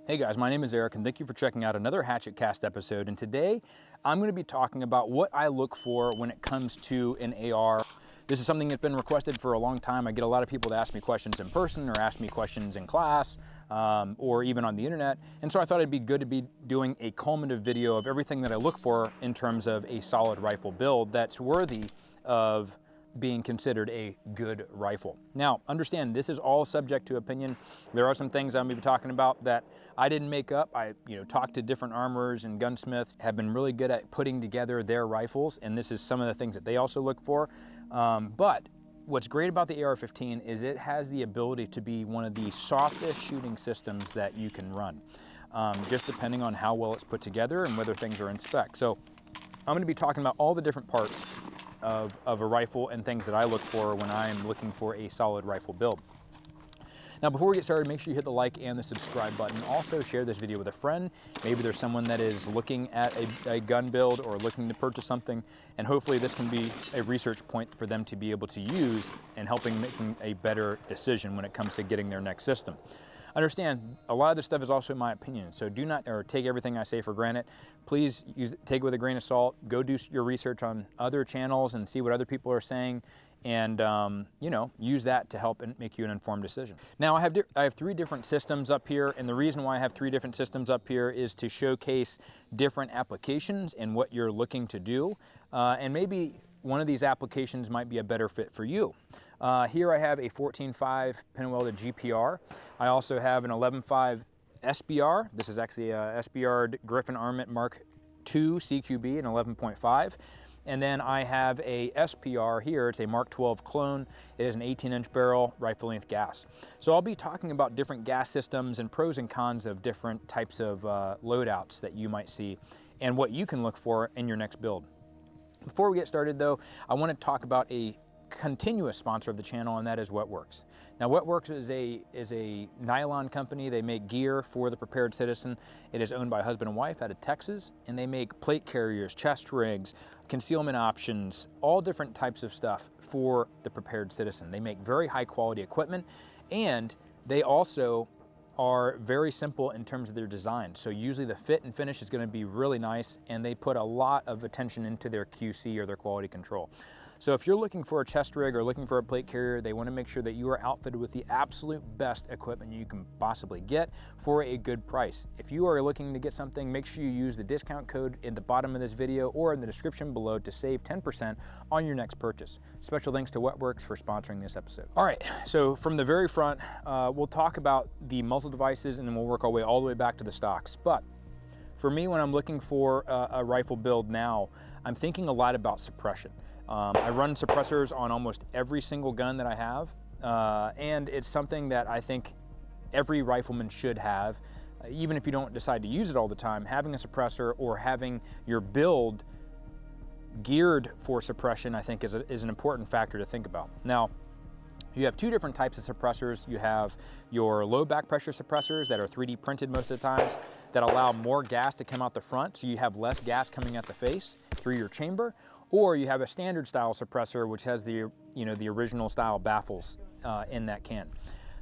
Hey guys, my name is Eric and thank you for checking out another Hatchet Cast episode. And today I'm going to be talking about what I look for when it comes to an AR. This is something that's been requested for a long time. I get a lot of people to ask me questions in person or ask me questions in class or even on the internet. And so I thought it'd be good to be doing a culminative video of everything that I look for in terms of a solid rifle build that's worthy of being considered a good rifle. Now, understand this is all subject to opinion. There are some things I'm going to be talking about that I didn't make up. I talked to different armorers and gunsmiths, have been really good at putting together their rifles, and this is some of the things that they also look for. But what's great about the AR-15 is it has the ability to be one of the softest shooting systems that you can run, just depending on how well it's put together and whether things are in spec. So I'm going to be talking about all the different parts of a rifle and things that I look for when I'm looking for a solid rifle build. Now, before we get started, make sure you hit the like and the subscribe button. Also, share this video with a friend. Maybe there's someone that is looking at a gun build or looking to purchase something, and hopefully this can be a research point for them to be able to use in helping making a better decision when it comes to getting their next system. Understand, a lot of this stuff is also my opinion, so do not take everything I say for granted. Please take it with a grain of salt. Go do your research on other channels and see what other people are saying, and use that to help and make you an informed decision. Now, I have three different systems up here, and the reason why I have three different systems up here is to showcase different applications and what you're looking to do, and maybe one of these applications might be a better fit for you. Here I have a 14.5 pin-welded GPR. I also have an 11.5 SBR. This is actually a SBR Griffin Armament Mark II CQB, an 11.5. And then I have a SPR here. It's a Mark 12 clone. It is an 18-inch barrel, rifle length gas. So I'll be talking about different gas systems and pros and cons of different types of loadouts that you might see and what you can look for in your next build. Before we get started though, I want to talk about a continuous sponsor of the channel, and that is Wetworks. Now, Wetworks is a nylon company. They make gear for the prepared citizen. It is owned by a husband and wife out of Texas, and they make plate carriers, chest rigs, concealment options, all different types of stuff for the prepared citizen. They make very high quality equipment, and they also are very simple in terms of their design. So usually the fit and finish is going to be really nice, and they put a lot of attention into their QC or their quality control. So if you're looking for a chest rig or looking for a plate carrier, they want to make sure that you are outfitted with the absolute best equipment you can possibly get for a good price. If you are looking to get something, make sure you use the discount code in the bottom of this video or in the description below to save 10% on your next purchase. Special thanks to Wetworks for sponsoring this episode. All right, so from the very front, we'll talk about the muzzle devices and then we'll work our way all the way back to the stocks. But for me, when I'm looking for a rifle build now, I'm thinking a lot about suppression. I run suppressors on almost every single gun that I have, and it's something that I think every rifleman should have. Even if you don't decide to use it all the time, having a suppressor or having your build geared for suppression, I think is an important factor to think about. Now, you have two different types of suppressors. You have your low back pressure suppressors that are 3D printed most of the times that allow more gas to come out the front, so you have less gas coming at the face through your chamber. Or you have a standard style suppressor which has the original style baffles in that can.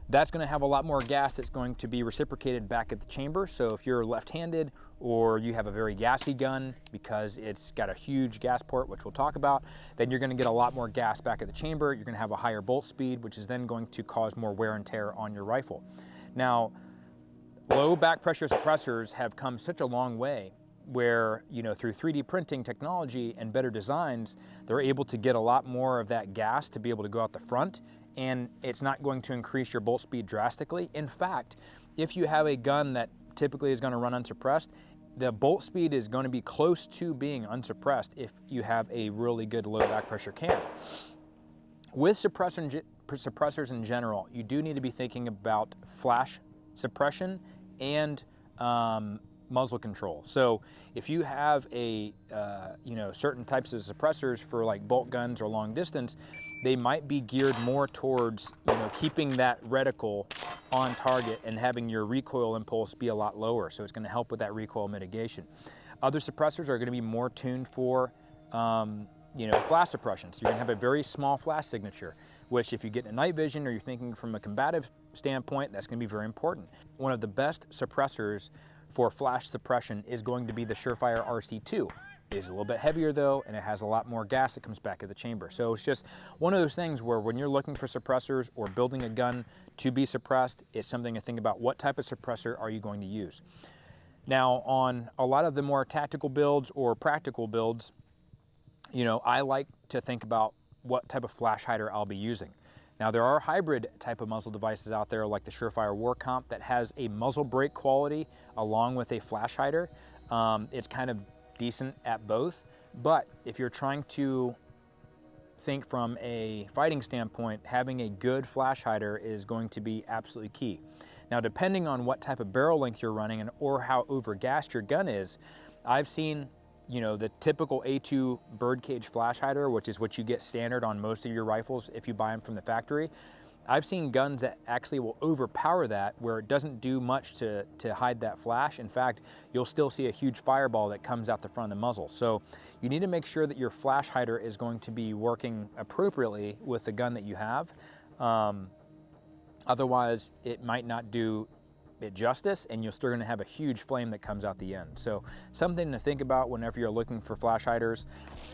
That's going to have a lot more gas that's going to be reciprocated back at the chamber. So if you're left-handed or you have a very gassy gun because it's got a huge gas port, which we'll talk about, then you're going to get a lot more gas back at the chamber. You're going to have a higher bolt speed, which is then going to cause more wear and tear on your rifle. Now, low back pressure suppressors have come such a long way where, through 3D printing technology and better designs, they're able to get a lot more of that gas to be able to go out the front, and it's not going to increase your bolt speed drastically. In fact, if you have a gun that typically is going to run unsuppressed, the bolt speed is going to be close to being unsuppressed if you have a really good low back pressure can. With suppressors in general, you do need to be thinking about flash suppression and muzzle control. So if you have certain types of suppressors for like bolt guns or long distance, they might be geared more towards keeping that reticle on target and having your recoil impulse be a lot lower. So it's going to help with that recoil mitigation. Other suppressors are going to be more tuned for flash suppression. So you're going to have a very small flash signature, which if you get in a night vision or you're thinking from a combative standpoint, that's going to be very important. One of the best suppressors for flash suppression is going to be the Surefire RC2. It is a little bit heavier though, and it has a lot more gas that comes back at the chamber. So it's just one of those things where when you're looking for suppressors or building a gun to be suppressed, it's something to think about. What type of suppressor are you going to use? Now, on a lot of the more tactical builds or practical builds, you know, I like to think about what type of flash hider I'll be using. Now, there are hybrid type of muzzle devices out there like the Surefire Warcomp that has a muzzle brake quality along with a flash hider. It's kind of decent at both, but if you're trying to think from a fighting standpoint, having a good flash hider is going to be absolutely key. Now, depending on what type of barrel length you're running and or how overgassed your gun is, I've seen, you know, the typical A2 birdcage flash hider, which is what you get standard on most of your rifles if you buy them from the factory. I've seen guns that actually will overpower that, where it doesn't do much to hide that flash. In fact, you'll still see a huge fireball that comes out the front of the muzzle. So you need to make sure that your flash hider is going to be working appropriately with the gun that you have. Otherwise, it might not do it justice, and you're still going to have a huge flame that comes out the end. So something to think about whenever you're looking for flash hiders.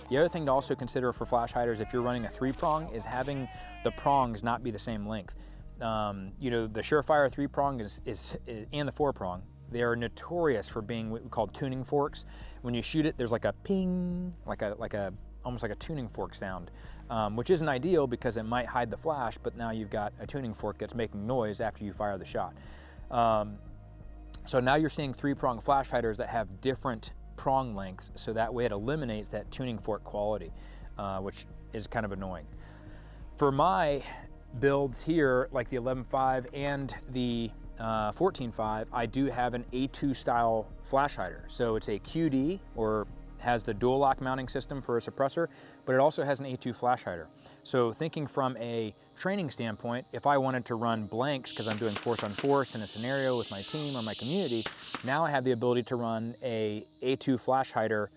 The other thing to also consider for flash hiders, if you're running a 3-prong, is having the prongs not be the same length. You know, the Surefire 3-prong and the 4-prong, they are notorious for being what we call tuning forks. When you shoot it, there's like a ping, almost like a tuning fork sound, which isn't ideal because it might hide the flash, but now you've got a tuning fork that's making noise after you fire the shot. So now you're seeing 3-prong flash hiders that have different prong lengths, so that way it eliminates that tuning fork quality, which is kind of annoying. For my builds here, like the 11.5 and the 14.5, I do have an A2 style flash hider. So it's a QD, or has the dual lock mounting system for a suppressor, but it also has an A2 flash hider. So thinking from a training standpoint, if I wanted to run blanks because I'm doing force on force in a scenario with my team or my community, now I have the ability to run a A2 flash hider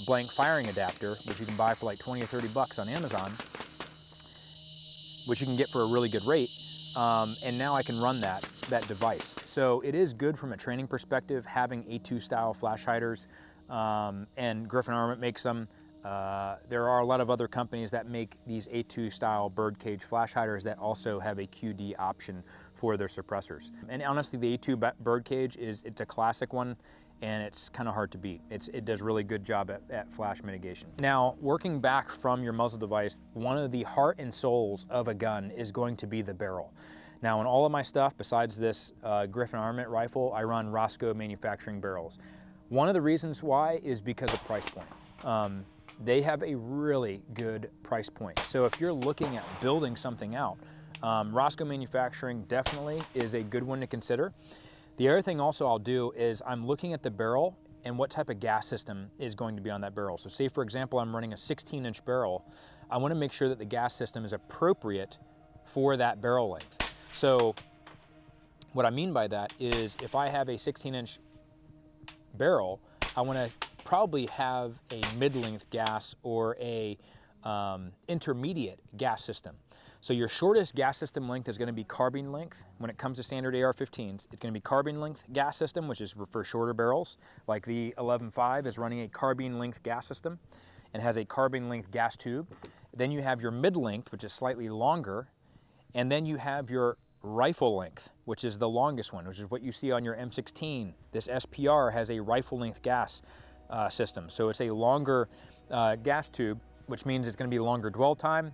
blank firing adapter, which you can buy for like 20 or 30 bucks on Amazon, which you can get for a really good rate. And now I can run that device. So it is good from a training perspective having A2 style flash hiders, and Griffin Armament makes them. There are a lot of other companies that make these A2 style birdcage flash hiders that also have a QD option for their suppressors. And honestly, the A2 birdcage it's a classic one, and it's kind of hard to beat. It does a really good job at flash mitigation. Now, working back from your muzzle device, one of the heart and souls of a gun is going to be the barrel. Now, in all of my stuff, besides this Griffin Armament rifle, I run Roscoe manufacturing barrels. One of the reasons why is because of price point. They have a really good price point. So if you're looking at building something out, Roscoe Manufacturing definitely is a good one to consider. The other thing also I'll do is I'm looking at the barrel and what type of gas system is going to be on that barrel. So say, for example, I'm running a 16-inch barrel. I want to make sure that the gas system is appropriate for that barrel length. So what I mean by that is if I have a 16-inch barrel, I want to probably have a mid-length gas or a intermediate gas system. So your shortest gas system length is going to be carbine length. When it comes to standard AR-15s, it's going to be carbine length gas system, which is for shorter barrels. Like the 11.5 is running a carbine length gas system and has a carbine length gas tube. Then you have your mid-length, which is slightly longer, and then you have your rifle length, which is the longest one, which is what you see on your M16. This SPR has a rifle length gas system. So it's a longer gas tube, which means it's going to be longer dwell time,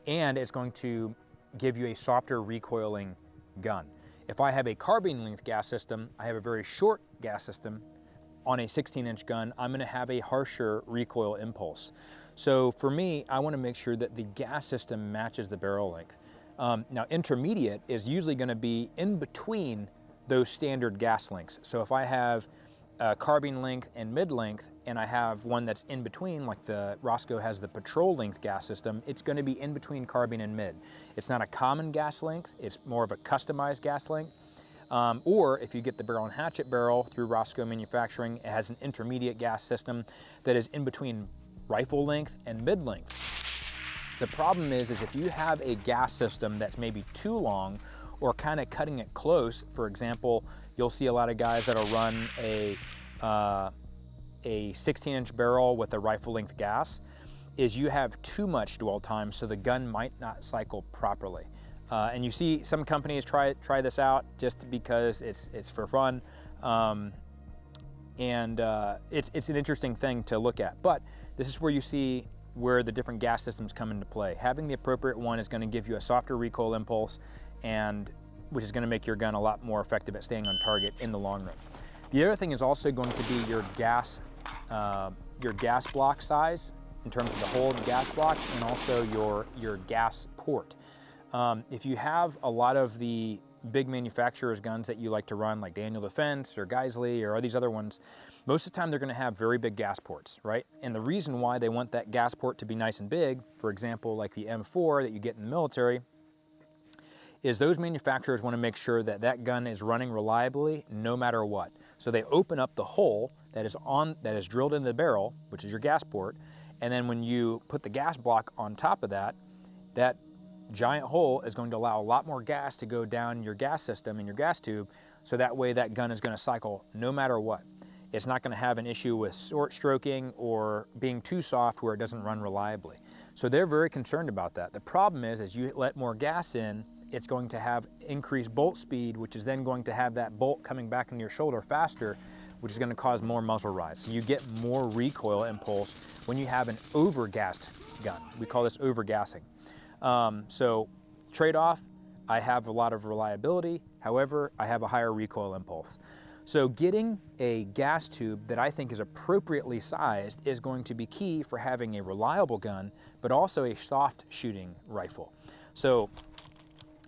and it's going to give you a softer recoiling gun. If I have a carbine length gas system, I have a very short gas system. On a 16-inch gun, I'm going to have a harsher recoil impulse. So for me, I want to make sure that the gas system matches the barrel length. Now, intermediate is usually going to be in between those standard gas lengths. So if I have carbine length and mid length, and I have one that's in between, like the Roscoe has the patrol length gas system, it's going to be in between carbine and mid. It's not a common gas length, it's more of a customized gas length. Or if you get the Barrel Hatchet barrel through Roscoe Manufacturing, it has an intermediate gas system that is in between rifle length and mid length. The problem is if you have a gas system that's maybe too long or kind of cutting it close. For example, you'll see a lot of guys that'll run a 16-inch barrel with a rifle length gas, is you have too much dwell time, so the gun might not cycle properly. And you see some companies try this out just because it's for fun. It's an interesting thing to look at. But this is where you see where the different gas systems come into play. Having the appropriate one is going to give you a softer recoil impulse, and which is going to make your gun a lot more effective at staying on target in the long run. The other thing is also going to be your gas block size in terms of the hole in the gas block, and also your gas port. If you have a lot of the big manufacturers' guns that you like to run, like Daniel Defense or Geisley or these other ones, most of the time they're going to have very big gas ports, right? And the reason why they want that gas port to be nice and big, for example, like the M4 that you get in the military, is those manufacturers want to make sure that that gun is running reliably no matter what. So they open up the hole that is drilled into the barrel, which is your gas port, and then when you put the gas block on top of that, that giant hole is going to allow a lot more gas to go down your gas system and your gas tube, so that way that gun is going to cycle no matter what. It's not going to have an issue with short stroking or being too soft where it doesn't run reliably. So they're very concerned about that. The problem is, as you let more gas in, it's going to have increased bolt speed, which is then going to have that bolt coming back into your shoulder faster, which is going to cause more muzzle rise. So you get more recoil impulse when you have an over-gassed gun. We call this over-gassing. So trade-off, I have a lot of reliability, however, I have a higher recoil impulse. So getting a gas tube that I think is appropriately sized is going to be key for having a reliable gun, but also a soft shooting rifle. So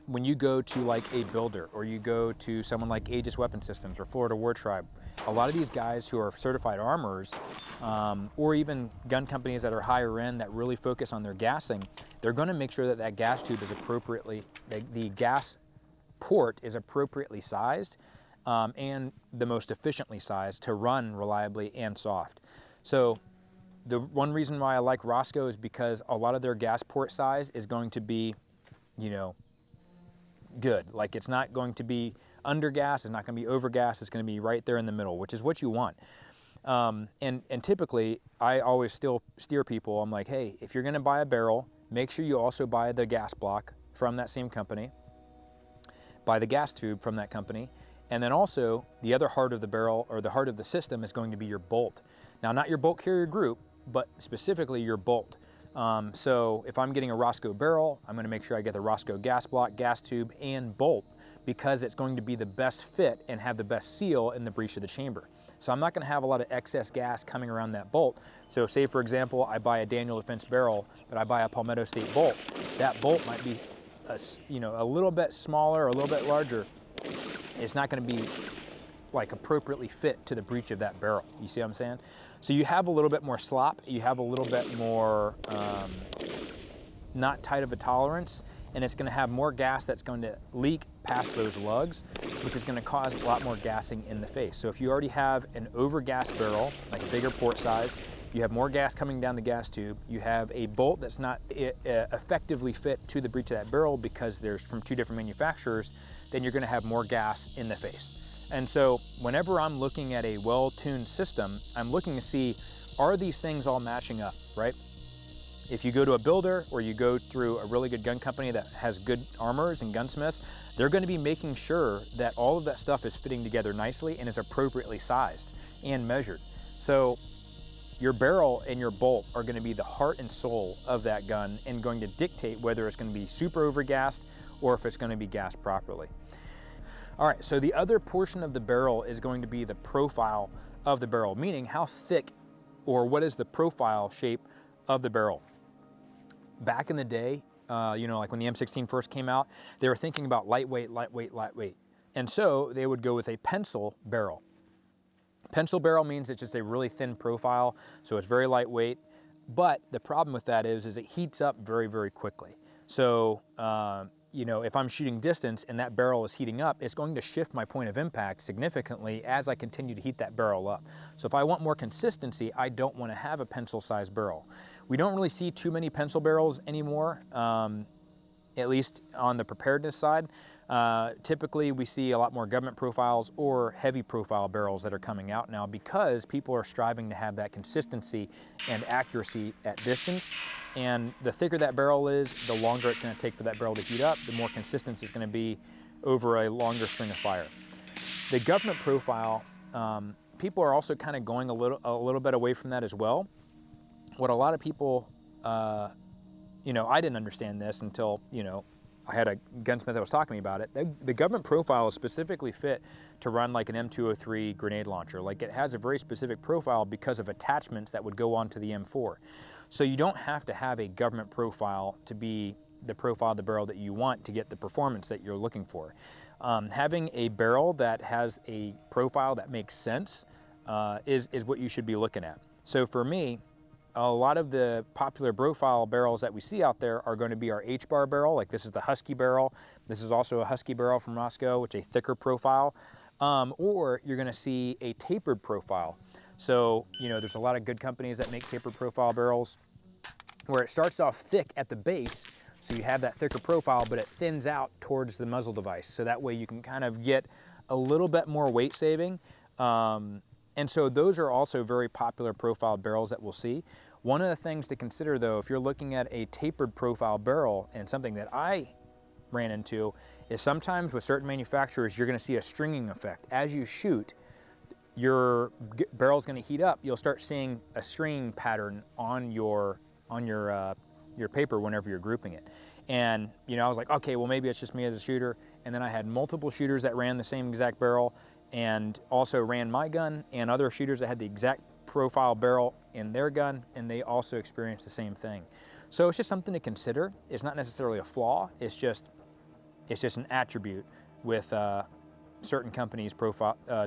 when you go to like a builder, or you go to someone like Aegis Weapon Systems or Florida War Tribe, a lot of these guys who are certified armorers, or even gun companies that are higher end that really focus on their gassing, they're going to make sure that that gas tube is appropriately, the gas port is appropriately sized, and the most efficiently sized to run reliably and soft. So the one reason why I like Roscoe is because a lot of their gas port size is going to be, you know, good. Like, it's not going to be under gas, it's not going to be over gas, it's going to be right there in the middle, which is what you want. And typically, I always still steer people, I'm like, hey, if you're going to buy a barrel, make sure you also buy the gas block from that same company, buy the gas tube from that company, and then also the other heart of the barrel, or the heart of the system, is going to be your bolt. Now, not your bolt carrier group, but specifically your bolt. So if I'm getting a Roscoe barrel, I'm going to make sure I get the Roscoe gas block, gas tube, and bolt, because it's going to be the best fit and have the best seal in the breech of the chamber. So I'm not going to have a lot of excess gas coming around that bolt. So say, for example, I buy a Daniel Defense barrel, but I buy a Palmetto State bolt. That bolt might be a little bit smaller or a little bit larger. It's not going to be like appropriately fit to the breech of that barrel. You see what I'm saying? So you have a little bit more slop, you have a little bit more not tight of a tolerance, and it's going to have more gas that's going to leak past those lugs, which is going to cause a lot more gassing in the face. So if you already have an over-gas barrel, like a bigger port size, you have more gas coming down the gas tube, you have a bolt that's not effectively fit to the breech of that barrel because there's from two different manufacturers, then you're going to have more gas in the face. And so whenever I'm looking at a well-tuned system, I'm looking to see, are these things all matching up, right? If you go to a builder, or you go through a really good gun company that has good armorers and gunsmiths, they're going to be making sure that all of that stuff is fitting together nicely and is appropriately sized and measured. So your barrel and your bolt are going to be the heart and soul of that gun, and going to dictate whether it's going to be super over-gassed or if it's going to be gassed properly. All right, so the other portion of the barrel is going to be the profile of the barrel, meaning how thick, or what is the profile shape of the barrel. Back in the day, like when the M16 first came out, they were thinking about lightweight, lightweight, lightweight. And so they would go with a pencil barrel. Pencil barrel means it's just a really thin profile, so it's very lightweight. But the problem with that is it heats up very, very quickly. So, if I'm shooting distance and that barrel is heating up, it's going to shift my point of impact significantly as I continue to heat that barrel up. So if I want more consistency, I don't want to have a pencil-sized barrel. We don't really see too many pencil barrels anymore, at least on the preparedness side. Typically we see a lot more government profiles or heavy profile barrels that are coming out now because people are striving to have that consistency and accuracy at distance. And the thicker that barrel is, the longer it's going to take for that barrel to heat up, the more consistency is going to be over a longer string of fire. The government profile, people are also kind of going a little bit away from that as well. What a lot of people, you know, I didn't understand this until, you know, I had a gunsmith that was talking to me about it. The government profile is specifically fit to run like an M203 grenade launcher. Like, it has a very specific profile because of attachments that would go onto the M4. So you don't have to have a government profile to be the profile of the barrel that you want to get the performance that you're looking for. Having a barrel that has a profile that makes sense is what you should be looking at. So for me, a lot of the popular profile barrels that we see out there are going to be our H-bar barrel. Like, this is the Husky barrel. This is also a Husky barrel from Roscoe, which is a thicker profile. Or you're going to see a tapered profile. So, you know, there's a lot of good companies that make tapered profile barrels where it starts off thick at the base, so you have that thicker profile, but it thins out towards the muzzle device. So that way you can kind of get a little bit more weight saving. And so those are also very popular profile barrels that we'll see. One of the things to consider, though, if you're looking at a tapered profile barrel, and something that I ran into, is sometimes with certain manufacturers, you're going to see a stringing effect. As you shoot, your barrel's going to heat up. You'll start seeing a stringing pattern on your paper whenever you're grouping it. And, you know, I was like, okay, well, maybe it's just me as a shooter. And then I had multiple shooters that ran the same exact barrel, and also ran my gun, and other shooters that had the exact profile barrel in their gun, and they also experienced the same thing. So it's just something to consider. It's not necessarily a flaw. It's just an attribute with certain companies'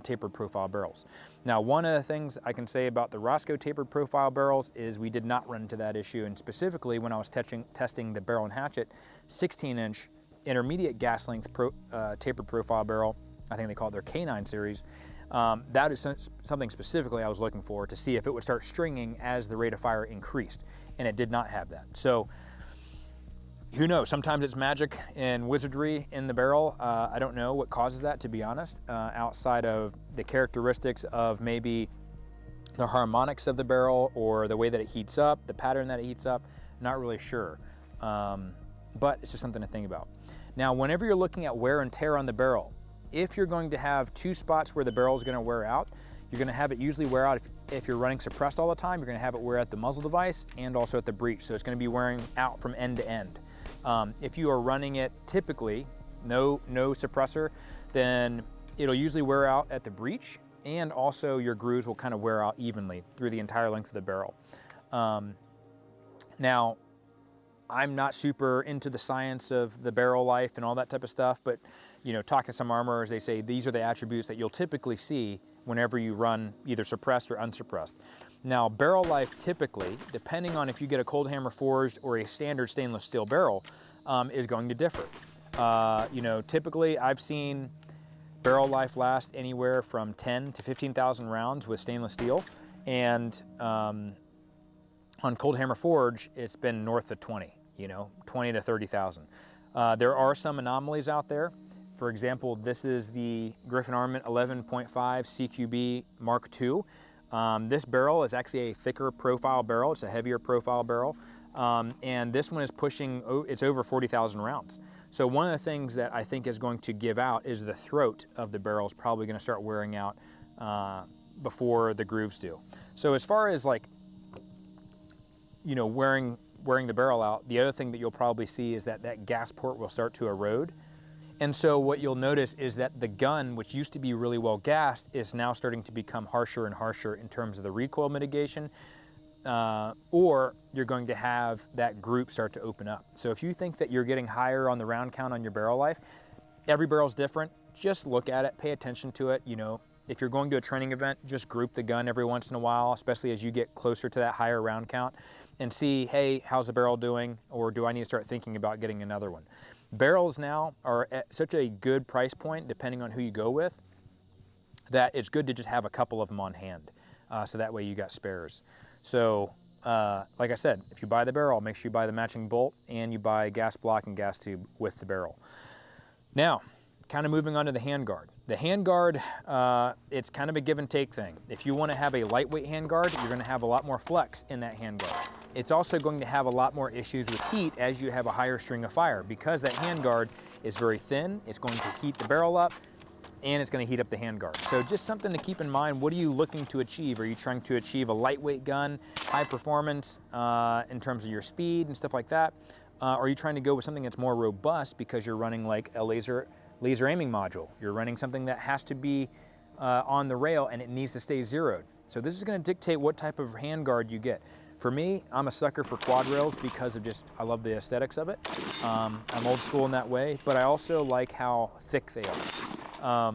tapered profile barrels. Now, one of the things I can say about the Roscoe tapered profile barrels is we did not run into that issue, and specifically when I was testing the Barrel Hatchet 16-inch intermediate gas length tapered profile barrel, I think they call it their K9 series. That is something specifically I was looking for, to see if it would start stringing as the rate of fire increased, and it did not have that. So who knows? Sometimes it's magic and wizardry in the barrel. I don't know what causes that, to be honest, outside of the characteristics of maybe the harmonics of the barrel or the way that it heats up, the pattern that it heats up. Not really sure, but it's just something to think about. Now, whenever you're looking at wear and tear on the barrel, if you're going to have two spots where the barrel is going to wear out, you're going to have it usually wear out if you're running suppressed all the time. You're going to have it wear at the muzzle device and also at the breech. So it's going to be wearing out from end to end. If you are running it typically no suppressor, then it'll usually wear out at the breech, and also your grooves will kind of wear out evenly through the entire length of the barrel. Now, I'm not super into the science of the barrel life and all that type of stuff, but, you know, talking to some armorers, they say these are the attributes that you'll typically see whenever you run either suppressed or unsuppressed. Now, barrel life typically, depending on if you get a cold hammer forged or a standard stainless steel barrel, is going to differ. You know, typically I've seen barrel life last anywhere from 10 to 15,000 rounds with stainless steel, and on cold hammer forge, it's been north of 20, you know, 20 to 30,000. There are some anomalies out there. For example, this is the Griffin Armament 11.5 CQB Mark II. This barrel is actually a thicker profile barrel. It's a heavier profile barrel. And this one is pushing, it's over 40,000 rounds. So one of the things that I think is going to give out is the throat of the barrel is probably going to start wearing out before the grooves do. So as far as, like, you know, wearing the barrel out, the other thing that you'll probably see is that gas port will start to erode. And so what you'll notice is that the gun, which used to be really well gassed, is now starting to become harsher and harsher in terms of the recoil mitigation, or you're going to have that group start to open up. So if you think that you're getting higher on the round count on your barrel life, every barrel's different. Just look at it, pay attention to it. You know, if you're going to a training event, just group the gun every once in a while, especially as you get closer to that higher round count, and see, hey, how's the barrel doing? Or do I need to start thinking about getting another one? Barrels now are at such a good price point, depending on who you go with, that it's good to just have a couple of them on hand. So that way you got spares. So like I said, if you buy the barrel, make sure you buy the matching bolt and you buy gas block and gas tube with the barrel. Now, kind of moving on to the handguard. The handguard, it's kind of a give and take thing. If you want to have a lightweight handguard, you're going to have a lot more flex in that handguard. It's also going to have a lot more issues with heat as you have a higher string of fire. Because that handguard is very thin, it's going to heat the barrel up, and it's going to heat up the handguard. So just something to keep in mind. What are you looking to achieve? Are you trying to achieve a lightweight gun, high performance in terms of your speed and stuff like that? Are you trying to go with something that's more robust because you're running like a laser aiming module? You're running something that has to be on the rail and it needs to stay zeroed. So this is going to dictate what type of handguard you get. For me, I'm a sucker for quad rails because of just, I love the aesthetics of it. I'm old school in that way, but I also like how thick they are.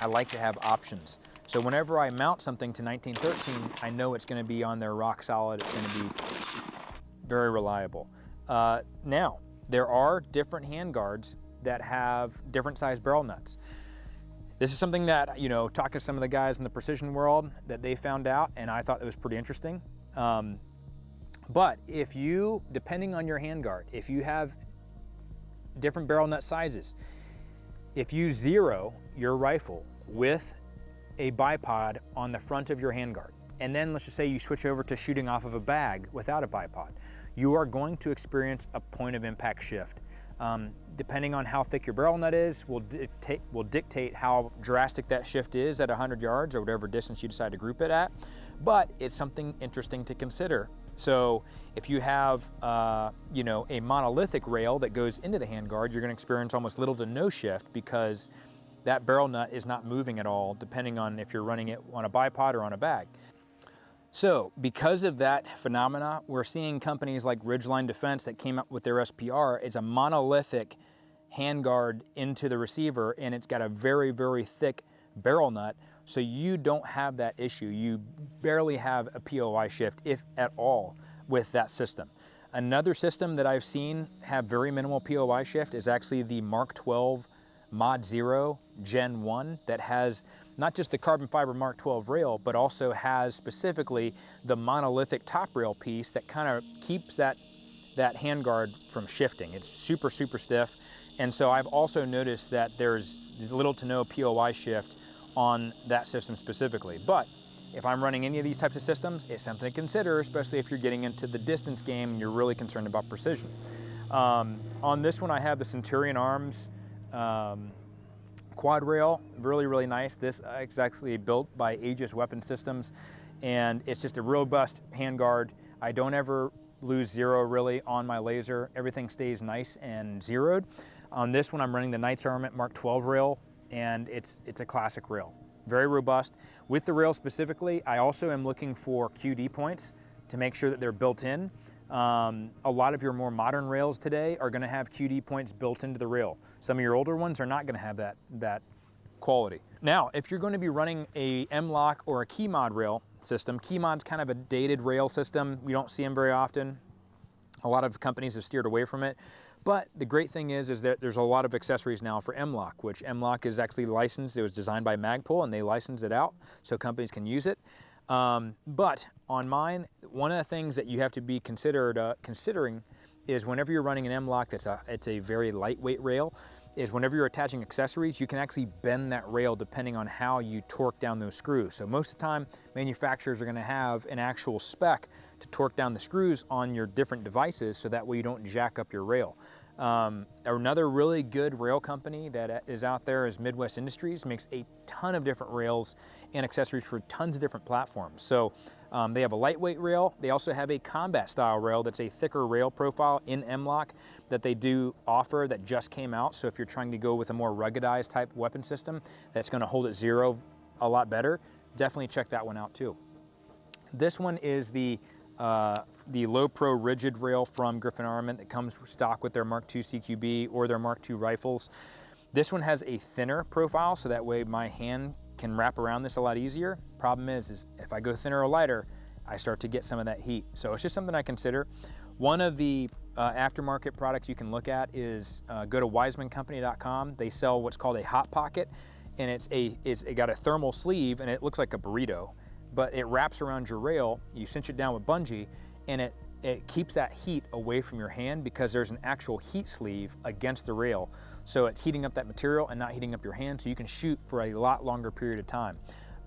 I like to have options. So whenever I mount something to 1913, I know it's going to be on there rock solid. It's going to be very reliable. Now, there are different handguards that have different sized barrel nuts. This is something that, you know, talking to some of the guys in the precision world, that they found out, and I thought it was pretty interesting. But if you, depending on your handguard, if you have different barrel nut sizes, if you zero your rifle with a bipod on the front of your handguard, and then let's just say you switch over to shooting off of a bag without a bipod, you are going to experience a point of impact shift. Depending on how thick your barrel nut is, will dictate how drastic that shift is at 100 yards or whatever distance you decide to group it at. But it's something interesting to consider. So if you have, you know, a monolithic rail that goes into the handguard, you're going to experience almost little to no shift because that barrel nut is not moving at all, depending on if you're running it on a bipod or on a bag. So because of that phenomena, we're seeing companies like Ridgeline Defense that came up with their SPR. It's a monolithic handguard into the receiver, and it's got a very, very thick barrel nut. So you don't have that issue. You barely have a POI shift, if at all, with that system. Another system that I've seen have very minimal POI shift is actually the Mark 12 Mod 0 Gen 1 that has not just the carbon fiber Mark 12 rail, but also has specifically the monolithic top rail piece that kind of keeps that handguard from shifting. It's super, super stiff. And so I've also noticed that there's little to no POI shift on that system specifically. But if I'm running any of these types of systems, it's something to consider, especially if you're getting into the distance game and you're really concerned about precision. On this one, I have the Centurion Arms quad rail, really, really nice. This is actually built by Aegis Weapon Systems, and it's just a robust handguard. I don't ever lose zero really on my laser. Everything stays nice and zeroed. On this one, I'm running the Knights Armament Mark 12 rail, and it's a classic rail. Very robust. With the rail specifically, I also am looking for QD points to make sure that they're built in. A lot of your more modern rails today are going to have QD points built into the rail. Some of your older ones are not going to have that quality. Now, if you're going to be running a M-LOK or a Keymod rail system, Keymod's kind of a dated rail system. We don't see them very often. A lot of companies have steered away from it. But the great thing is that there's a lot of accessories now for M-LOK, which M-LOK is actually licensed. It was designed by Magpul, and they licensed it out so companies can use it. But on mine, one of the things that you have to be considering is whenever you're running an M-LOK it's a very lightweight rail, is whenever you're attaching accessories, you can actually bend that rail depending on how you torque down those screws. So most of the time, manufacturers are going to have an actual spec to torque down the screws on your different devices so that way you don't jack up your rail. Another really good rail company that is out there is Midwest Industries. Makes a ton of different rails and accessories for tons of different platforms. So they have a lightweight rail. They also have a combat style rail that's a thicker rail profile in M-LOK that they do offer that just came out. So if you're trying to go with a more ruggedized type weapon system that's going to hold at zero a lot better, definitely check that one out too. This one is the Low Pro rigid rail from Griffin Armament that comes stock with their Mark II CQB or their Mark II rifles. This one has a thinner profile, so that way my hand can wrap around this a lot easier. Problem is if I go thinner or lighter, I start to get some of that heat. So it's just something I consider. One of the aftermarket products you can look at is go to wisemancompany.com. They sell what's called a hot pocket, and it got a thermal sleeve, and it looks like a burrito, but it wraps around your rail. You cinch it down with bungee, and it it keeps that heat away from your hand because there's an actual heat sleeve against the rail. So it's heating up that material and not heating up your hand, so you can shoot for a lot longer period of time.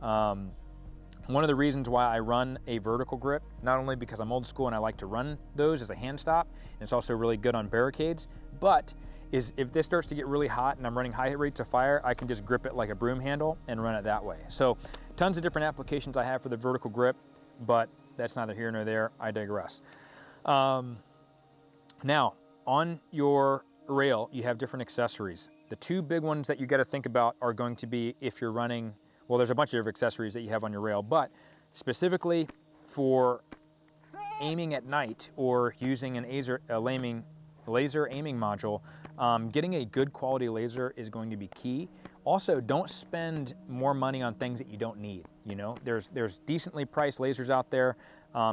One of the reasons why I run a vertical grip, not only because I'm old school and I like to run those as a hand stop, and it's also really good on barricades, but is if this starts to get really hot and I'm running high rates of fire, I can just grip it like a broom handle and run it that way. So tons of different applications I have for the vertical grip, but that's neither here nor there. I digress. Now, on your rail, you have different accessories. The two big ones that you got to think about are going to be if you're running, well, there's a bunch of different accessories that you have on your rail, but specifically for aiming at night or using a laser aiming module, getting a good quality laser is going to be key. Also, don't spend more money on things that you don't need. You know, there's decently priced lasers out there.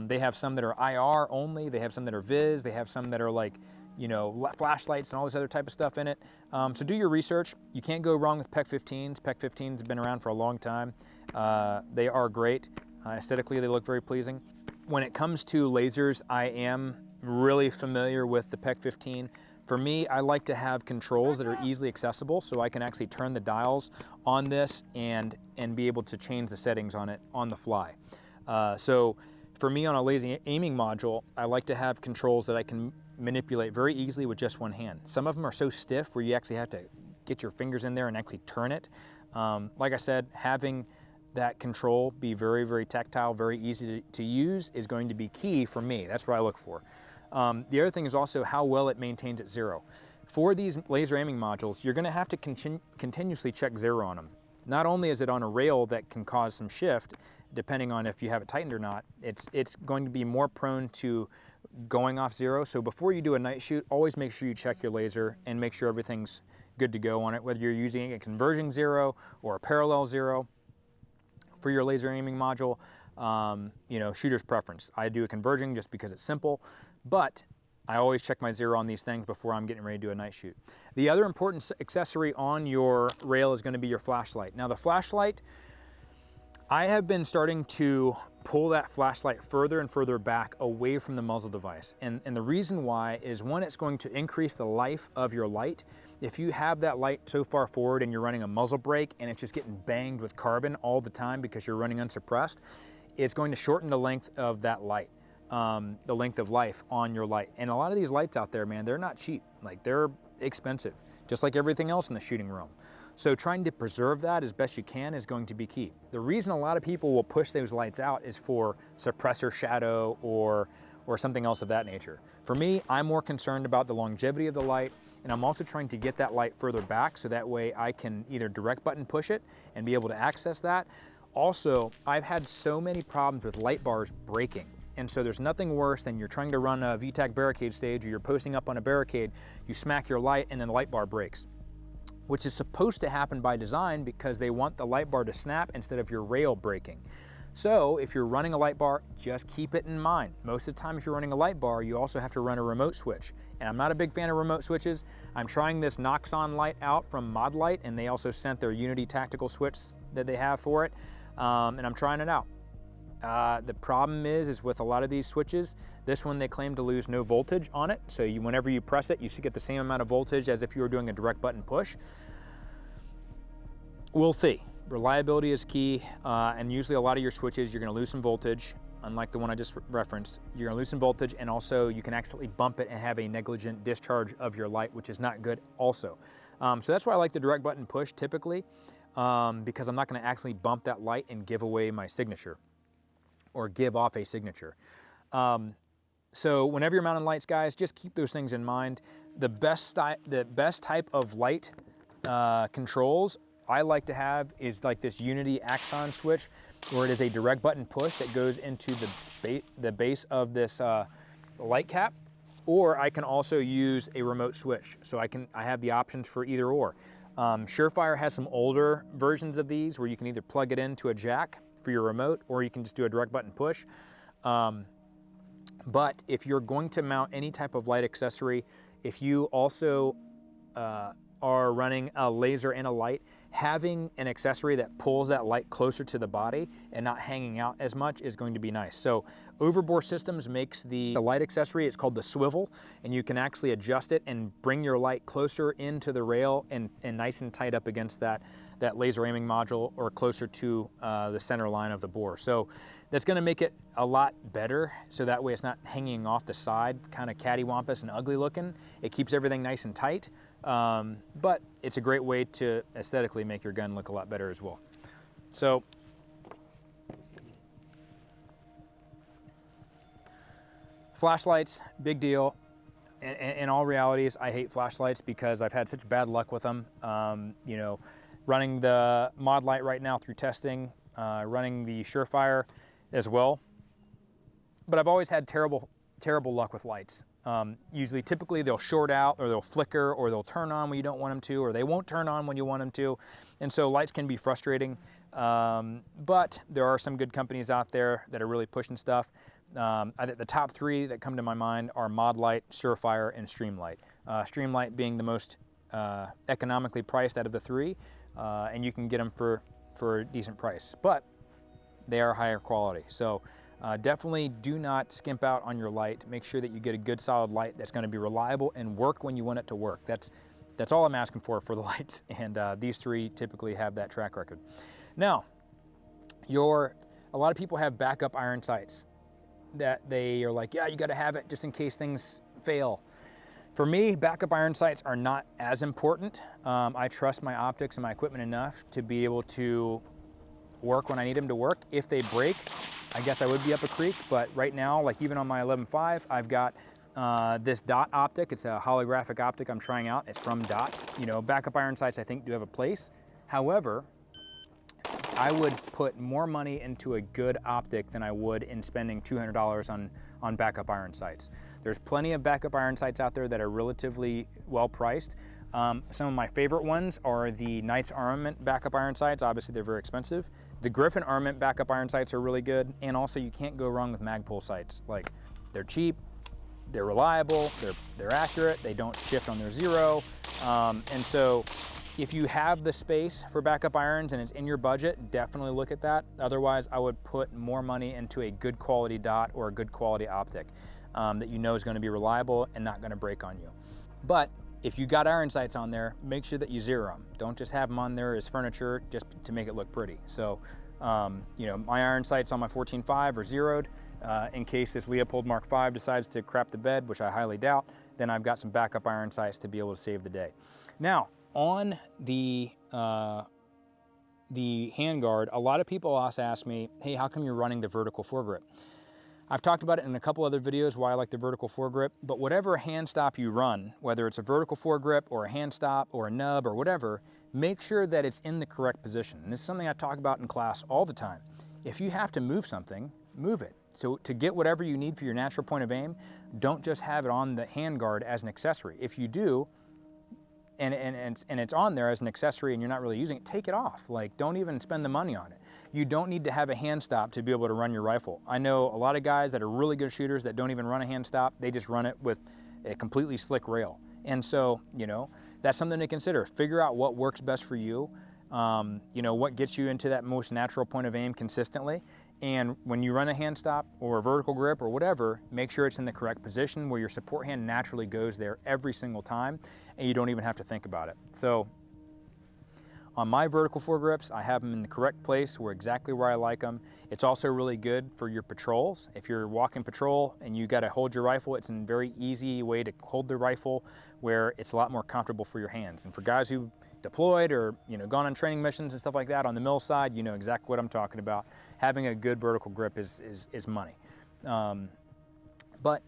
They have some that are IR only. They have some that are Viz. They have some that are like, you know, flashlights and all this other type of stuff in it. So do your research. You can't go wrong with PEC 15s. PEC 15s have been around for a long time. They are great. Aesthetically, they look very pleasing. When it comes to lasers, I am really familiar with the PEC 15. For me, I like to have controls that are easily accessible so I can actually turn the dials on this and be able to change the settings on it on the fly. So for me on a laser aiming module, I like to have controls that I can manipulate very easily with just one hand. Some of them are so stiff where you actually have to get your fingers in there and actually turn it. Like I said, having that control be very, very tactile, very easy to use is going to be key for me. That's what I look for. The other thing is also how well it maintains at zero. For these laser aiming modules, you're going to have to continuously check zero on them. Not only is it on a rail that can cause some shift, depending on if you have it tightened or not, it's going to be more prone to going off zero. So before you do a night shoot, always make sure you check your laser and make sure everything's good to go on it, whether you're using a converging zero or a parallel zero. For your laser aiming module, you know, shooter's preference. I do a converging just because it's simple, but I always check my zero on these things before I'm getting ready to do a night shoot. The other important accessory on your rail is going to be your flashlight. Now the flashlight, I have been starting to pull that flashlight further and further back away from the muzzle device. And the reason why is, one, it's going to increase the life of your light. If you have that light so far forward and you're running a muzzle brake and it's just getting banged with carbon all the time because you're running unsuppressed, it's going to shorten the length of that light, the length of life on your light. And a lot of these lights out there, man, they're not cheap. Like, they're expensive, just like everything else in the shooting room. So trying to preserve that as best you can is going to be key. The reason a lot of people will push those lights out is for suppressor shadow or something else of that nature. For me, I'm more concerned about the longevity of the light, and I'm also trying to get that light further back so that way I can either direct button push it and be able to access that. Also, I've had so many problems with light bars breaking. And so there's nothing worse than you're trying to run a VTAC barricade stage, or you're posting up on a barricade, you smack your light and then the light bar breaks, which is supposed to happen by design because they want the light bar to snap instead of your rail breaking. So if you're running a light bar, just keep it in mind. Most of the time if you're running a light bar, you also have to run a remote switch. And I'm not a big fan of remote switches. I'm trying this Noxon light out from Mod Light, and they also sent their Unity tactical switch that they have for it, and I'm trying it out. The problem is with a lot of these switches, this one they claim to lose no voltage on it. So whenever you press it, you get the same amount of voltage as if you were doing a direct button push. We'll see. Reliability is key, and usually a lot of your switches, you're gonna lose some voltage, unlike the one I just referenced. You're gonna lose some voltage, and also you can accidentally bump it and have a negligent discharge of your light, which is not good also. So that's why I like the direct button push typically, because I'm not gonna accidentally bump that light and give away my signature, or give off a signature. So whenever you're mounting lights, guys, just keep those things in mind. The best type of light controls I like to have is like this Unity Axon switch, where it is a direct button push that goes into the base of this light cap, or I can also use a remote switch. So I have the options for either or. Surefire has some older versions of these where you can either plug it into a jack for your remote, or you can just do a direct button push. But if you're going to mount any type of light accessory, if you also are running a laser and a light, having an accessory that pulls that light closer to the body and not hanging out as much is going to be nice. So Overbore Systems makes the light accessory, it's called the swivel, and you can actually adjust it and bring your light closer into the rail and nice and tight up against that laser aiming module, or closer to the center line of the bore. So that's gonna make it a lot better, so that way it's not hanging off the side, kind of cattywampus and ugly looking. It keeps everything nice and tight, but it's a great way to aesthetically make your gun look a lot better as well. So flashlights, big deal. In all realities, I hate flashlights because I've had such bad luck with them. You know, running the mod light right now through testing, running the Surefire as well. But I've always had terrible luck with lights. Typically they'll short out, or they'll flicker, or they'll turn on when you don't want them to, or they won't turn on when you want them to. And so lights can be frustrating. But there are some good companies out there that are really pushing stuff. I think the top three that come to my mind are Mod Light, Surefire, and Streamlight. Streamlight being the most economically priced out of the three, and you can get them for a decent price, but they are higher quality. So definitely do not skimp out on your light. Make sure that you get a good solid light that's going to be reliable and work when you want it to work. That's all I'm asking for the lights, and these three typically have that track record. Now, a lot of people have backup iron sights that they are like, yeah, you got to have it just in case things fail. For me, backup iron sights are not as important. I trust my optics and my equipment enough to be able to work when I need them to work. If they break, I guess I would be up a creek, but right now, like even on my 11.5, I've got this Dot optic. It's a holographic optic I'm trying out. It's from Dot. You know, backup iron sights I think do have a place. However, I would put more money into a good optic than I would in spending $200 on backup iron sights. There's plenty of backup iron sights out there that are relatively well priced. Some of my favorite ones are the Knights Armament backup iron sights. Obviously they're very expensive. The Griffin Armament backup iron sights are really good, and also you can't go wrong with Magpul sights. Like, they're cheap, they're reliable, they're accurate, they don't shift on their zero, and so if you have the space for backup irons and it's in your budget, definitely look at that. Otherwise, I would put more money into a good quality Dot or a good quality optic that you know is going to be reliable and not going to break on you. But if you got iron sights on there, make sure that you zero them. Don't just have them on there as furniture just to make it look pretty. So, you know, my iron sights on my 14.5 are zeroed in case this Leopold Mark V decides to crap the bed, which I highly doubt. Then I've got some backup iron sights to be able to save the day. Now, on the Handguard, a lot of people also ask me, hey, how come you're running the vertical foregrip? I've talked about it in a couple other videos why I like the vertical foregrip, but whatever hand stop you run, whether it's a vertical foregrip or a hand stop or a nub or whatever, make sure that it's in the correct position. And this is something I talk about in class all the time. If you have to move something, move it. So to get whatever you need for your natural point of aim, don't just have it on the Handguard as an accessory. If you do, and it's on there as an accessory and you're not really using it, take it off. Like, don't even spend the money on it. You don't need to have a hand stop to be able to run your rifle. I know a lot of guys that are really good shooters that don't even run a hand stop. They just run it with a completely slick rail. And so, you know, that's something to consider. Figure out what works best for you. You know, what gets you into that most natural point of aim consistently. And when you run a hand stop or a vertical grip or whatever, make sure it's in the correct position where your support hand naturally goes there every single time and you don't even have to think about it. So on my vertical foregrips, I have them in the correct place exactly where I like them. It's also really good for your patrols. If you're walking patrol and you got to hold your rifle, it's a very easy way to hold the rifle where it's a lot more comfortable for your hands. And for guys who deployed or, you know, gone on training missions and stuff like that on the mill side, you know exactly what I'm talking about. Having a good vertical grip is money. But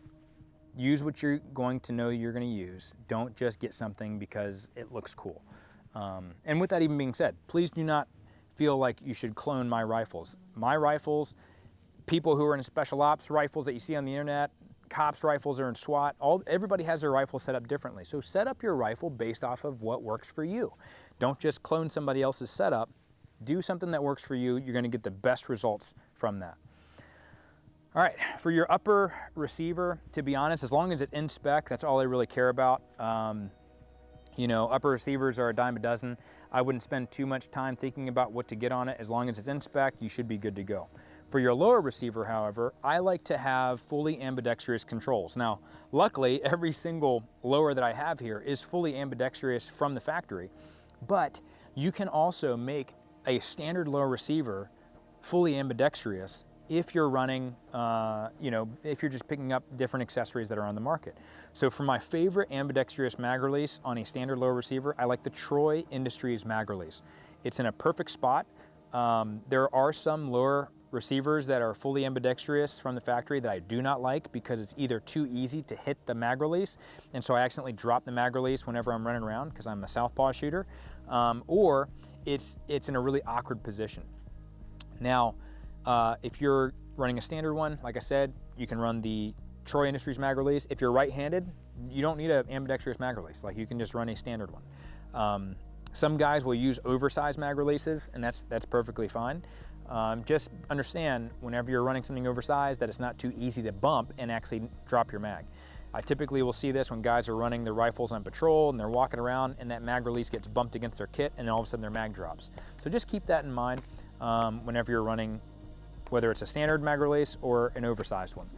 use what you're going to know you're going to use. Don't just get something because it looks cool. And with that even being said, please do not feel like you should clone my rifles. My rifles, people who are in special ops rifles that you see on the internet, cops rifles or in SWAT, everybody has their rifle set up differently. So set up your rifle based off of what works for you. Don't just clone somebody else's setup. Do something that works for you. You're going to get the best results from that. All right, for your upper receiver, to be honest, as long as it's in spec, that's all I really care about. You know, upper receivers are a dime a dozen. I wouldn't spend too much time thinking about what to get on it. As long as it's in spec, you should be good to go. For your lower receiver, however, I like to have fully ambidextrous controls. Now, luckily, every single lower that I have here is fully ambidextrous from the factory, but you can also make a standard lower receiver fully ambidextrous if you're running, you know, if you're just picking up different accessories that are on the market. So for my favorite ambidextrous mag release on a standard lower receiver, I like the Troy Industries mag release. It's in a perfect spot. There are some lower receivers that are fully ambidextrous from the factory that I do not like because it's either too easy to hit the mag release, and so I accidentally drop the mag release whenever I'm running around because I'm a southpaw shooter, or it's in a really awkward position. Now, if you're running a standard one, like I said, you can run the Troy Industries mag release. If you're right-handed, you don't need an ambidextrous mag release. Like, you can just run a standard one. Some guys will use oversized mag releases, and that's perfectly fine. Just understand whenever you're running something oversized that it's not too easy to bump and actually drop your mag. I typically will see this when guys are running their rifles on patrol and they're walking around and that mag release gets bumped against their kit and all of a sudden their mag drops. So just keep that in mind whenever you're running, whether it's a standard mag release or an oversized one.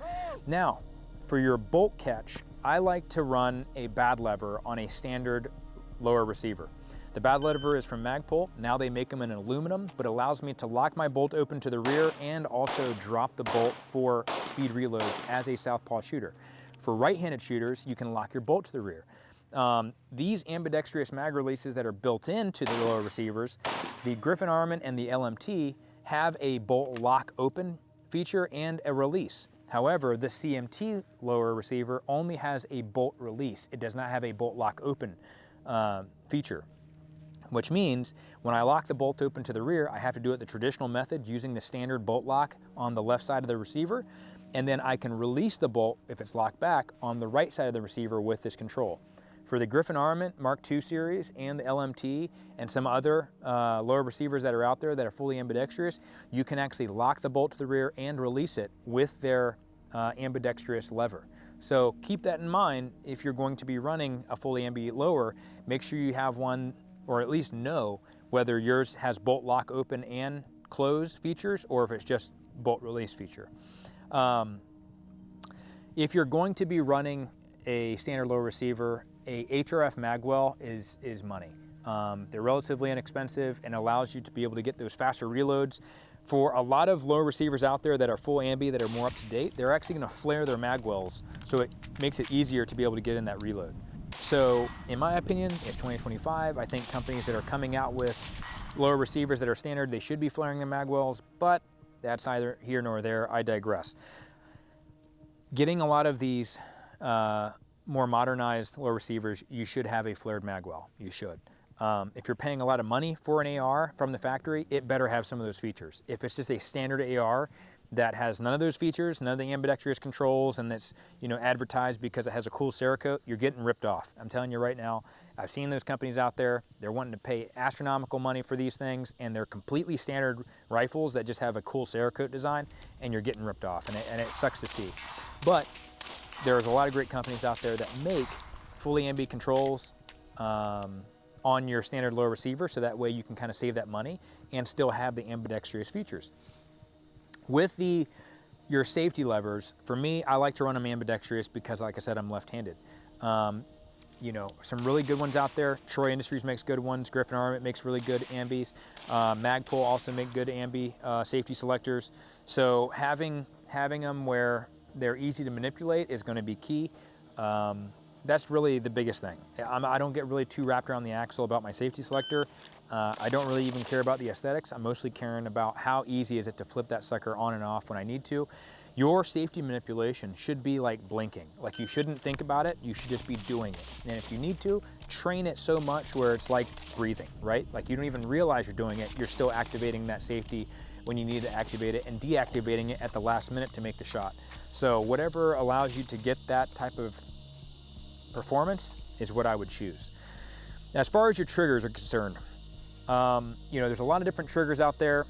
Now, for your bolt catch, I like to run a bad lever on a standard lower receiver. The bad lever is from Magpul. Now they make them in aluminum, but allows me to lock my bolt open to the rear and also drop the bolt for speed reloads as a southpaw shooter. For right-handed shooters, you can lock your bolt to the rear. These ambidextrous mag releases that are built into the lower receivers, the Griffin Armament and the LMT have a bolt lock open feature and a release. However, the CMT lower receiver only has a bolt release. It does not have a bolt lock open feature, which means when I lock the bolt open to the rear, I have to do it the traditional method using the standard bolt lock on the left side of the receiver, and then I can release the bolt if it's locked back on the right side of the receiver with this control. For the Griffin Armament Mark II series and the LMT and some other lower receivers that are out there that are fully ambidextrous, you can actually lock the bolt to the rear and release it with their ambidextrous lever. So keep that in mind if you're going to be running a fully ambi lower. Make sure you have one, or at least know whether yours has bolt lock open and close features or if it's just bolt release feature. If you're going to be running a standard lower receiver, a HRF magwell is money. They're relatively inexpensive and allows you to be able to get those faster reloads. For a lot of lower receivers out there that are full ambi, that are more up to date, they're actually gonna flare their magwells, so it makes it easier to be able to get in that reload. So in my opinion, it's 2025. I think companies that are coming out with lower receivers that are standard, they should be flaring their magwells, but that's neither here nor there. I digress. Getting a lot of these more modernized lower receivers, you should have a flared magwell. You should. If you're paying a lot of money for an AR from the factory, it better have some of those features. If it's just a standard AR that has none of those features, none of the ambidextrous controls, and that's, you know, advertised because it has a cool Cerakote, you're getting ripped off. I'm telling you right now, I've seen those companies out there. They're wanting to pay astronomical money for these things, and they're completely standard rifles that just have a cool Cerakote design, and you're getting ripped off, and it sucks to see. But there's a lot of great companies out there that make fully ambi controls on your standard lower receiver, so that way you can kind of save that money and still have the ambidextrous features. With your safety levers, for me, I like to run them ambidextrous because, like I said, I'm left-handed. You know, some really good ones out there. Troy Industries makes good ones. Griffin Armament makes really good ambis. Magpul also make good ambi safety selectors. So having them where they're easy to manipulate is going to be key. That's really the biggest thing. I don't get really too wrapped around the axle about my safety selector. I don't really even care about the aesthetics. I'm mostly caring about how easy is it to flip that sucker on and off when I need to. Your safety manipulation should be like blinking. Like, you shouldn't think about it, you should just be doing it. And if you need to, train it so much where it's like breathing, right? Like, you don't even realize you're doing it, you're still activating that safety when you need to activate it and deactivating it at the last minute to make the shot. So whatever allows you to get that type of performance is what I would choose. As far as your triggers are concerned, you know, there's a lot of different triggers out there.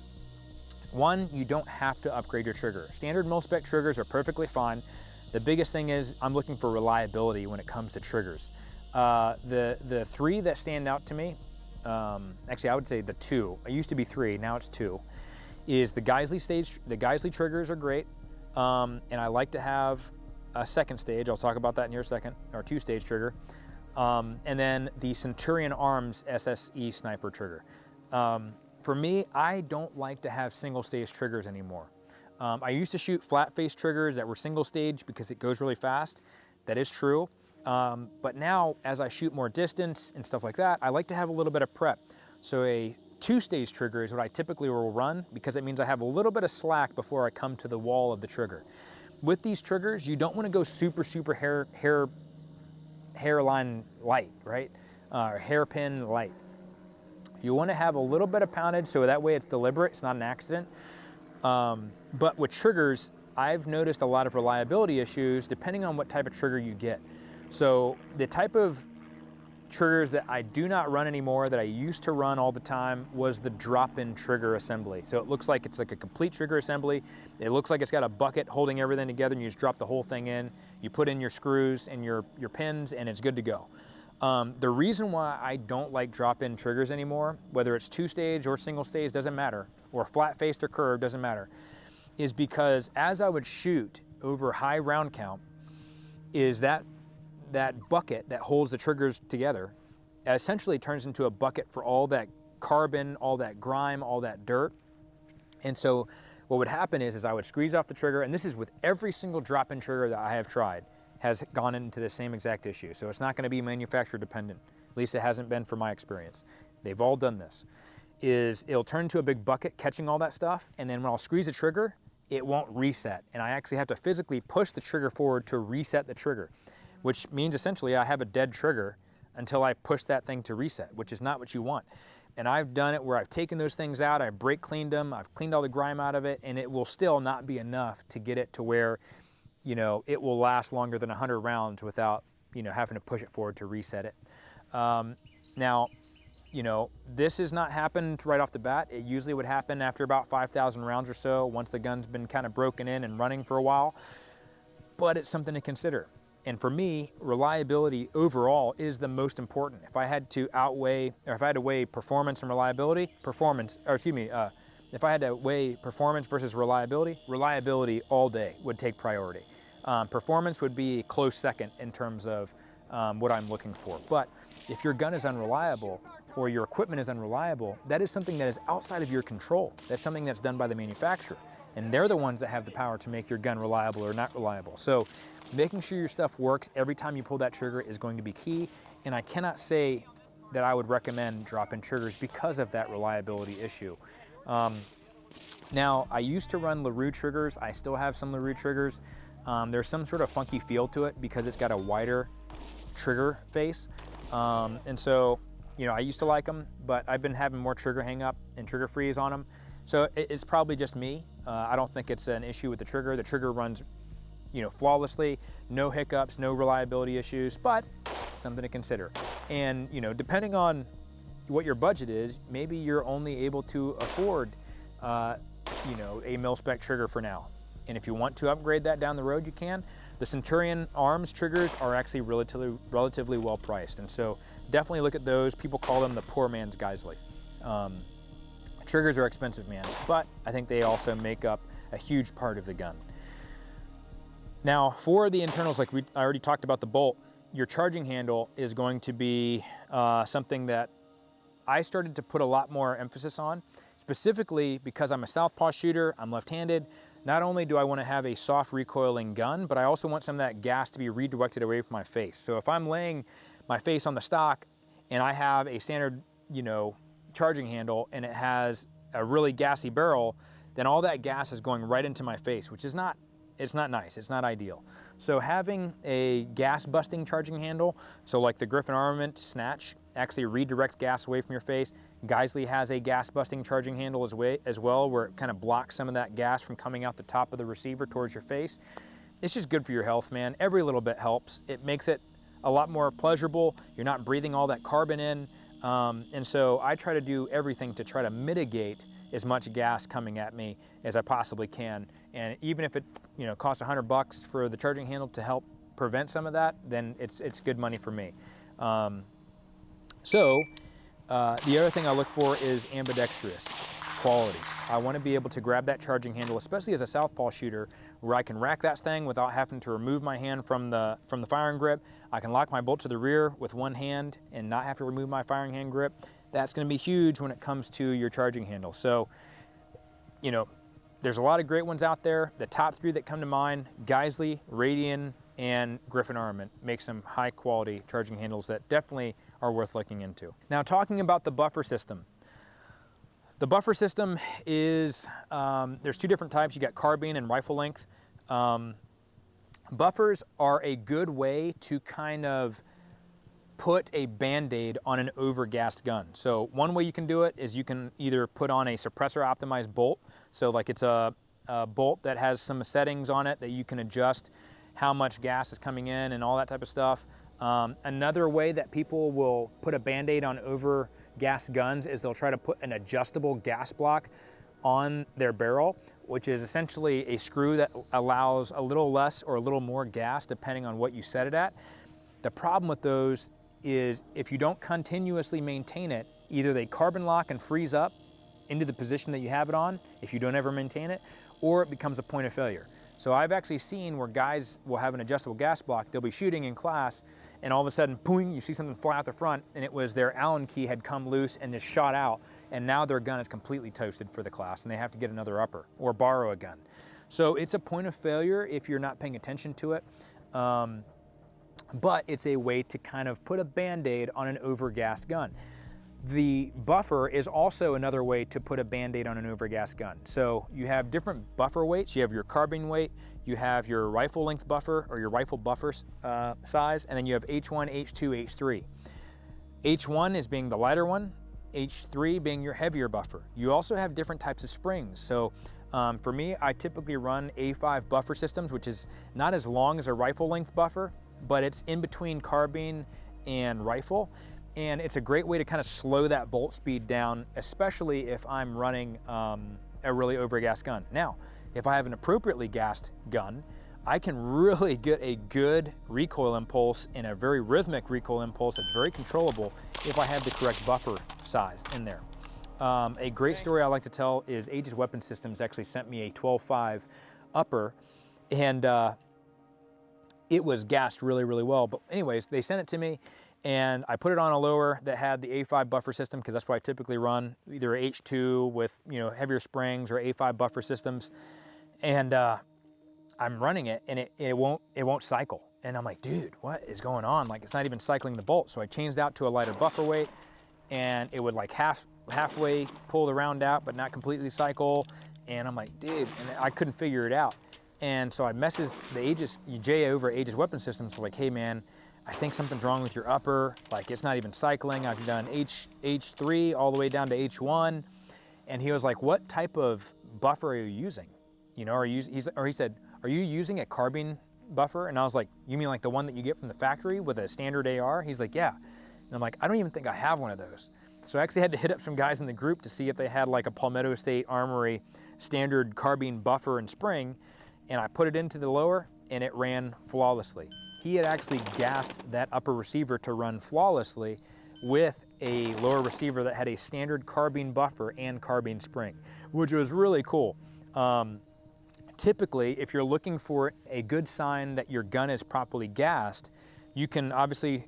One, you don't have to upgrade your trigger. Standard mil-spec triggers are perfectly fine. The biggest thing is I'm looking for reliability when it comes to triggers. The three that stand out to me, actually I would say the two, it used to be three, now it's two, is the Geissele stage. The Geissele triggers are great, and I like to have a second stage, I'll talk about that in here a second, or two-stage trigger, and then the Centurion Arms SSE sniper trigger. For me, I don't like to have single-stage triggers anymore. I used to shoot flat-face triggers that were single-stage because it goes really fast. That is true. But now, as I shoot more distance and stuff like that, I like to have a little bit of prep. So a two-stage trigger is what I typically will run because it means I have a little bit of slack before I come to the wall of the trigger. With these triggers, you don't want to go super hairline light, right? Or hairpin light. You want to have a little bit of poundage so that way it's deliberate, it's not an accident. But with triggers, I've noticed a lot of reliability issues depending on what type of trigger you get. So the type of triggers that I do not run anymore that I used to run all the time was the drop-in trigger assembly. So it looks like it's like a complete trigger assembly. It looks like it's got a bucket holding everything together and you just drop the whole thing in. You put in your screws and your pins and it's good to go. The reason why I don't like drop-in triggers anymore, whether it's two-stage or single-stage, doesn't matter, or flat-faced or curved, doesn't matter, is because as I would shoot over high round count, is that bucket that holds the triggers together essentially turns into a bucket for all that carbon, all that grime, all that dirt. And so what would happen is I would squeeze off the trigger, and this is with every single drop-in trigger that I have tried, has gone into the same exact issue. So it's not gonna be manufacturer dependent. At least it hasn't been from my experience. They've all done this. Is it'll turn into a big bucket catching all that stuff, and then when I'll squeeze the trigger, it won't reset. And I actually have to physically push the trigger forward to reset the trigger, which means essentially I have a dead trigger until I push that thing to reset, which is not what you want. And I've done it where I've taken those things out, I've brake cleaned them, I've cleaned all the grime out of it, and it will still not be enough to get it to where, you know, it will last longer than 100 rounds without, you know, having to push it forward to reset it. Now, you know, this has not happened right off the bat. It usually would happen after about 5,000 rounds or so, once the gun's been kind of broken in and running for a while, but it's something to consider. And for me, reliability overall is the most important. If I had to weigh performance and reliability, if I had to weigh performance versus reliability, reliability all day would take priority. Performance would be a close second in terms of what I'm looking for. But if your gun is unreliable or your equipment is unreliable, that is something that is outside of your control. That's something that's done by the manufacturer. And they're the ones that have the power to make your gun reliable or not reliable. So making sure your stuff works every time you pull that trigger is going to be key. And I cannot say that I would recommend drop-in triggers because of that reliability issue. Now, I used to run LaRue triggers. I still have some LaRue triggers. There's some sort of funky feel to it because it's got a wider trigger face. And so, you know, I used to like them, but I've been having more trigger hang up and trigger freeze on them. So it's probably just me. I don't think it's an issue with the trigger. The trigger runs, you know, flawlessly, no hiccups, no reliability issues, but something to consider. And, you know, depending on what your budget is, maybe you're only able to afford, you know, a mil-spec trigger for now. And if you want to upgrade that down the road, you can. The Centurion Arms triggers are actually relatively well priced. And so definitely look at those. People call them the poor man's Geissele. Triggers are expensive, man, but I think they also make up a huge part of the gun. Now, for the internals, like I already talked about the bolt, your charging handle is going to be something that I started to put a lot more emphasis on, specifically because I'm a southpaw shooter, I'm left-handed. Not only do I want to have a soft recoiling gun, but I also want some of that gas to be redirected away from my face. So if I'm laying my face on the stock and I have a standard, you know, charging handle and it has a really gassy barrel, then all that gas is going right into my face, which is not, it's not nice, it's not ideal. So having a gas busting charging handle, so like the Griffin Armament Snatch, actually redirects gas away from your face. Geissele has a gas busting charging handle as well, where it kind of blocks some of that gas from coming out the top of the receiver towards your face. It's just good for your health, man. Every little bit helps. It makes it a lot more pleasurable. You're not breathing all that carbon in. And so I try to do everything to try to mitigate as much gas coming at me as I possibly can. And even if it, you know, costs $100 for the charging handle to help prevent some of that, then it's good money for me. The other thing I look for is ambidextrous qualities. I want to be able to grab that charging handle, especially as a southpaw shooter, where I can rack that thing without having to remove my hand from the firing grip. I can lock my bolt to the rear with one hand and not have to remove my firing hand grip. That's going to be huge when it comes to your charging handle. So, you know, there's a lot of great ones out there. The top three that come to mind, Geisley, Radian, and Griffin Armament, make some high quality charging handles that definitely are worth looking into. Now, talking about the buffer system. The buffer system is, there's two different types. You got carbine and rifle length. Buffers are a good way to kind of put a Band-Aid on an over-gassed gun. So one way you can do it is you can either put on a suppressor optimized bolt. So like it's a bolt that has some settings on it that you can adjust how much gas is coming in and all that type of stuff. Another way that people will put a Band-Aid on over-gassed guns is they'll try to put an adjustable gas block on their barrel, which is essentially a screw that allows a little less or a little more gas depending on what you set it at. The problem with those is if you don't continuously maintain it, either they carbon lock and freeze up into the position that you have it on if you don't ever maintain it, or it becomes a point of failure. So I've actually seen where guys will have an adjustable gas block, they'll be shooting in class, and all of a sudden, boom, you see something fly out the front, and it was their Allen key had come loose and just shot out, and now their gun is completely toasted for the class, and they have to get another upper or borrow a gun. So it's a point of failure if you're not paying attention to it. But it's a way to kind of put a Band-Aid on an overgassed gun. The buffer is also another way to put a Band-Aid on an overgassed gun. So you have different buffer weights. You have your carbine weight, you have your rifle length buffer or your rifle buffer size, and then you have H1, H2, H3. H1 is being the lighter one, H3 being your heavier buffer. You also have different types of springs. So for me, I typically run A5 buffer systems, which is not as long as a rifle length buffer, but it's in between carbine and rifle. And it's a great way to kind of slow that bolt speed down, especially if I'm running a really overgassed gun. Now, if I have an appropriately gassed gun, I can really get a good recoil impulse and a very rhythmic recoil impulse that's very controllable if I have the correct buffer size in there. A great story I like to tell is Aegis Weapon Systems actually sent me a 12.5 upper, and it was gassed really, really well. But anyways, they sent it to me, and I put it on a lower that had the A5 buffer system, because that's what I typically run, either H2 with heavier springs or A5 buffer systems. And I'm running it, and it won't cycle. And I'm like, dude, what is going on? Like, it's not even cycling the bolt. So I changed out to a lighter buffer weight, and it would like halfway pull the round out, but not completely cycle. And I'm like, dude, and I couldn't figure it out. And so I messaged the Aegis, Jay over at Aegis Weapon Systems, like, hey man, I think something's wrong with your upper. Like, it's not even cycling. I've done H3 all the way down to H1. And he was like, what type of buffer are you using? He said, are you using a carbine buffer? And I was like, you mean like the one that you get from the factory with a standard AR? He's like, yeah. And I'm like, I don't even think I have one of those. So I actually had to hit up some guys in the group to see if they had like a Palmetto State Armory standard carbine buffer and spring. And I put it into the lower, and it ran flawlessly. He had actually gassed that upper receiver to run flawlessly with a lower receiver that had a standard carbine buffer and carbine spring, which was really cool. Typically, if you're looking for a good sign that your gun is properly gassed, you can obviously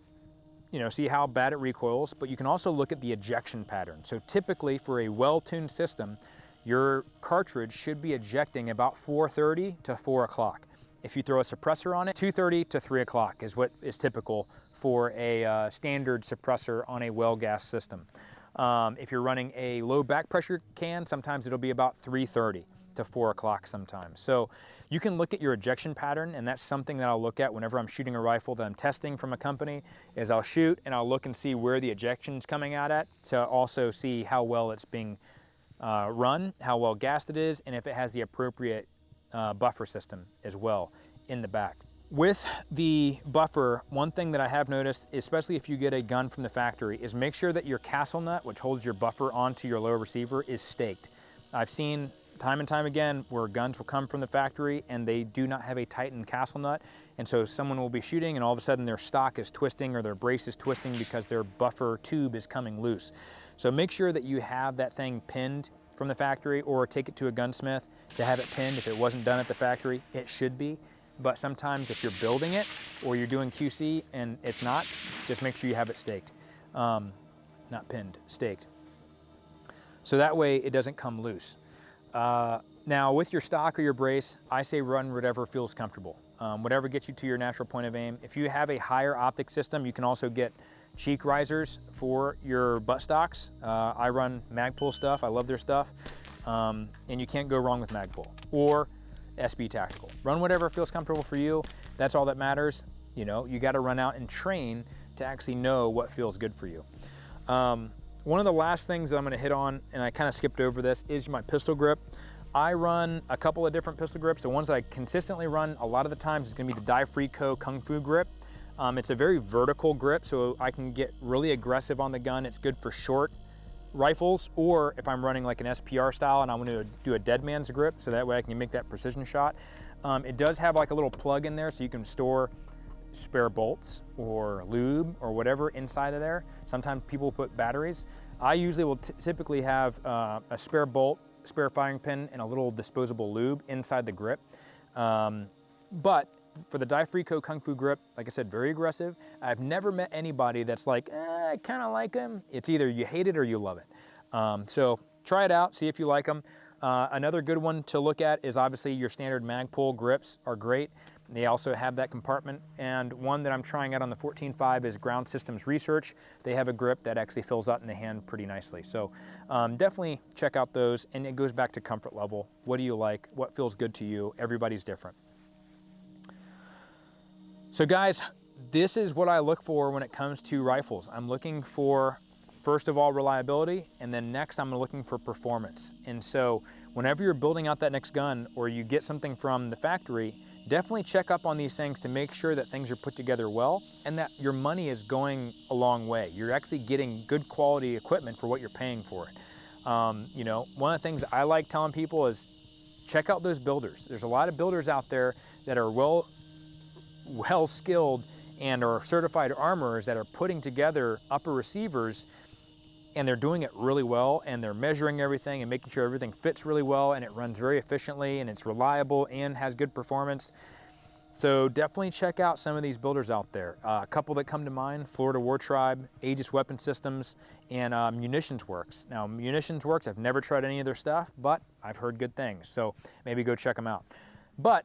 see how bad it recoils, but you can also look at the ejection pattern. So typically for a well-tuned system, your cartridge should be ejecting about 4:30 to 4 o'clock. If you throw a suppressor on it, 2:30 to 3 o'clock is what is typical for a standard suppressor on a well-gassed system. If you're running a low back pressure can, sometimes it'll be about 3:30 to 4 o'clock sometimes. So you can look at your ejection pattern, and that's something that I'll look at whenever I'm shooting a rifle that I'm testing from a company, is I'll shoot and I'll look and see where the ejection's coming out at, to also see how well it's being run, how well gassed it is, and if it has the appropriate buffer system as well in the back. With the buffer, one thing that I have noticed, especially if you get a gun from the factory, is make sure that your castle nut, which holds your buffer onto your lower receiver, is staked. I've seen time and time again where guns will come from the factory and they do not have a tightened castle nut. And so someone will be shooting and all of a sudden their stock is twisting or their brace is twisting because their buffer tube is coming loose. So make sure that you have that thing pinned from the factory, or take it to a gunsmith to have it pinned. If it wasn't done at the factory, it should be. But sometimes if you're building it or you're doing QC and it's not, just make sure you have it staked. Not pinned, staked. So that way it doesn't come loose. Now with your stock or your brace, I say run whatever feels comfortable. Whatever gets you to your natural point of aim. If you have a higher optic system, you can also get cheek risers for your butt stocks. I run Magpul stuff, I love their stuff. And you can't go wrong with Magpul or SB Tactical. Run whatever feels comfortable for you. That's all that matters. You know, you gotta run out and train to actually know what feels good for you. One of the last things that I'm gonna hit on, and I kind of skipped over this, is my pistol grip. I run a couple of different pistol grips. The ones that I consistently run a lot of the times is gonna be the Die Free Co. Kung Fu grip. It's a very vertical grip, so I can get really aggressive on the gun. It's good for short rifles, or if I'm running like an SPR style and I want to do a dead man's grip, so that way I can make that precision shot. It does have like a little plug in there so you can store spare bolts or lube or whatever inside of there. Sometimes people put batteries. I usually will typically have a spare bolt, spare firing pin, and a little disposable lube inside the grip. But for the Die Free Co. Kung Fu grip, like I said, very aggressive. I've never met anybody that's like, I kind of like them. It's either you hate it or you love it. So try it out, see if you like them. Another good one to look at is obviously your standard Magpul grips are great. They also have that compartment. And one that I'm trying out on the 14.5 is Ground Systems Research. They have a grip that actually fills out in the hand pretty nicely. So definitely check out those. And it goes back to comfort level. What do you like? What feels good to you? Everybody's different. So guys, this is what I look for when it comes to rifles. I'm looking for, first of all, reliability, and then next I'm looking for performance. And so whenever you're building out that next gun or you get something from the factory, definitely check up on these things to make sure that things are put together well and that your money is going a long way. You're actually getting good quality equipment for what you're paying for it. You know, one of the things I like telling people is check out those builders. There's a lot of builders out there that are well skilled and are certified armorers that are putting together upper receivers, and they're doing it really well, and they're measuring everything and making sure everything fits really well and it runs very efficiently and it's reliable and has good performance. So definitely check out some of these builders out there. A couple that come to mind: Florida War Tribe, Aegis Weapon Systems, and Munitions Works. Now Munitions Works, I've never tried any of their stuff, but I've heard good things, so maybe go check them out. But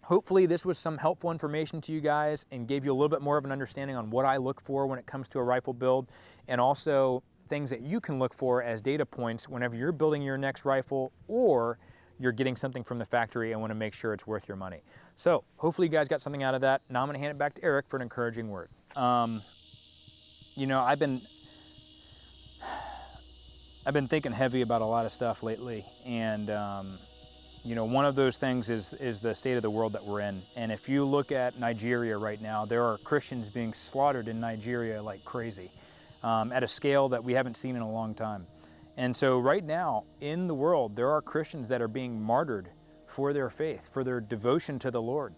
hopefully this was some helpful information to you guys and gave you a little bit more of an understanding on what I look for when it comes to a rifle build, and also things that you can look for as data points whenever you're building your next rifle or you're getting something from the factory and want to make sure it's worth your money. So hopefully you guys got something out of that. Now I'm going to hand it back to Eric for an encouraging word. You know, I've been thinking heavy about a lot of stuff lately, and you know, one of those things is the state of the world that we're in. And if you look at Nigeria right now, there are Christians being slaughtered in Nigeria like crazy, at a scale that we haven't seen in a long time. And so right now in the world, there are Christians that are being martyred for their faith, for their devotion to the Lord.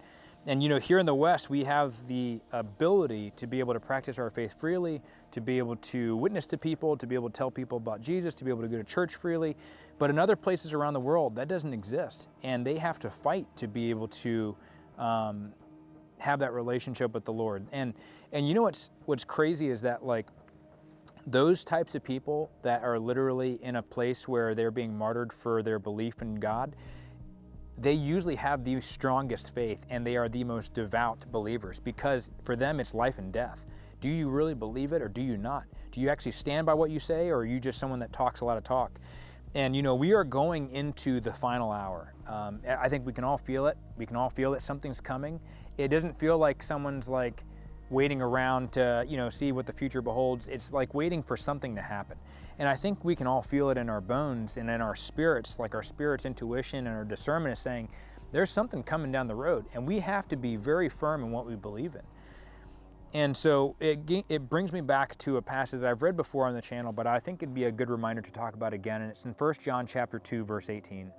And you know, here in the West, we have the ability to be able to practice our faith freely, to be able to witness to people, to be able to tell people about Jesus, to be able to go to church freely. But in other places around the world, that doesn't exist. And they have to fight to be able to have that relationship with the Lord. And you know what's crazy is that, like, those types of people that are literally in a place where they're being martyred for their belief in God, they usually have the strongest faith, and they are the most devout believers, because for them it's life and death. Do you really believe it or do you not? Do you actually stand by what you say, or are you just someone that talks a lot of talk? And you know, we are going into the final hour. I think we can all feel it. We can all feel that something's coming. It doesn't feel like someone's like waiting around to, you know, see what the future beholds. It's like waiting for something to happen. And I think we can all feel it in our bones and in our spirits, like our spirit's intuition and our discernment is saying, there's something coming down the road, and we have to be very firm in what we believe in. And so it brings me back to a passage that I've read before on the channel, but I think it'd be a good reminder to talk about again, and it's in 1 John chapter 2, verse 18.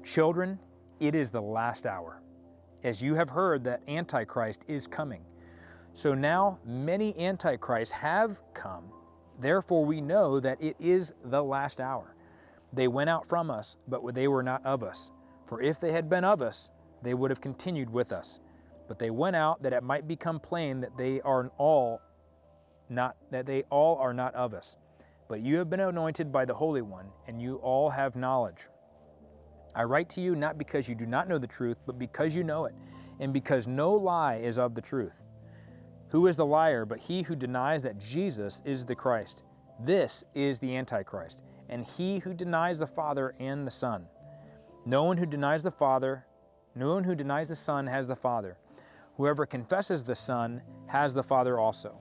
Children, it is the last hour. As you have heard that Antichrist is coming. So now many Antichrists have come. Therefore we know that it is the last hour. They went out from us, but they were not of us. For if they had been of us, they would have continued with us. But they went out that it might become plain that they all are not of us. But you have been anointed by the Holy One, and you all have knowledge. I write to you not because you do not know the truth, but because you know it, and because no lie is of the truth. Who is the liar but he who denies that Jesus is the Christ? This is the Antichrist, and he who denies the Father and the Son. No one who denies the Son has the Father. Whoever confesses the Son has the Father also.